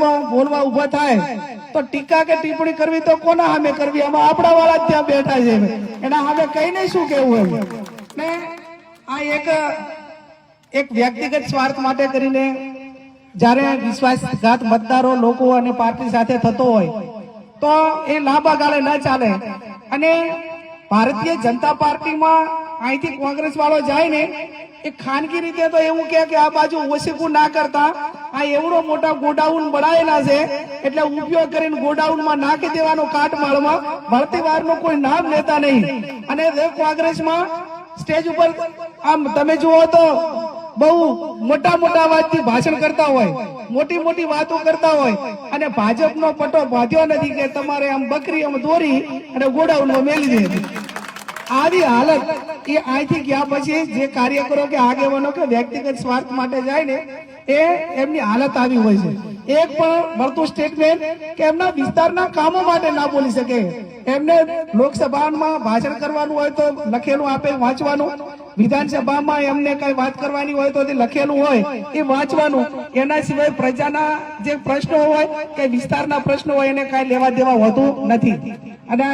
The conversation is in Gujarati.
કાર્યક્રમમાં બોલવા ઉભા થાય તો ટીકા કે ટિપ્પણી કરવી તો કોના સામે કરવી? આમાં આપણા વાળા જ ત્યાં બેઠા છે, એના સામે કહીને શું કેવું એમ? ને આ એક વ્યક્તિગત સ્વાર્થ માટે કરીને જ્યારે વિશ્વાસઘાત મતદારો લોકો અને પાર્ટી સાથે થતો હોય તો એ લાંબા ગાળે ન ચાલે. અને ભારતીય જનતા પાર્ટીમાં અહીંથી કોંગ્રેસ વાળો જાય ને એ ખાનગી રીતે તો એવું કે આ બાજુ ઓછીકું ના કરતા આ એવડો મોટા ગોડાઉન બનાવેલા છે એટલે ઉપયોગ કરીને ગોડાઉનમાં નાખી દેવાનો કાટમાળમાં, ભરતી વારનું કોઈ નામ લેતા નહીં. અને કોંગ્રેસમાં સ્ટેજ ઉપર આમ તમે જુઓ તો બહુ મોટા મોટા અવાજથી ભાષણ કરતા હોય, મોટી મોટી વાતો કરતા હોય, અને ભાજપનો પટ્ટો બાંધ્યો નથી કે તમારે આમ બકરી આમ દોરી અને ગોડાઉનમાં મેલી દે. આવી હાલત એ અહીંથી ગયા પછી જે કાર્યકરો કે આગેવાનો કે વ્યક્તિગત સ્વાર્થ માટે જાય ને એ એમની હાલત આવી હોય છે. એક પણ મળતું સ્ટેટમેન્ટ કે એમના વિસ્તારના કામો માટે ના બોલી શકે. એમને લોકસભામાં ભાષણ કરવાનું હોય તો લખેલું આપે વાંચવાનું, વિધાનસભામાં એમને કઈ વાત કરવાની હોય તો લખેલું હોય એ વાંચવાનું. એના સિવાય પ્રજાના જે પ્રશ્નો હોય કે વિસ્તારના પ્રશ્નો હોય એને કઈ લેવા દેવા હોતું નથી. અને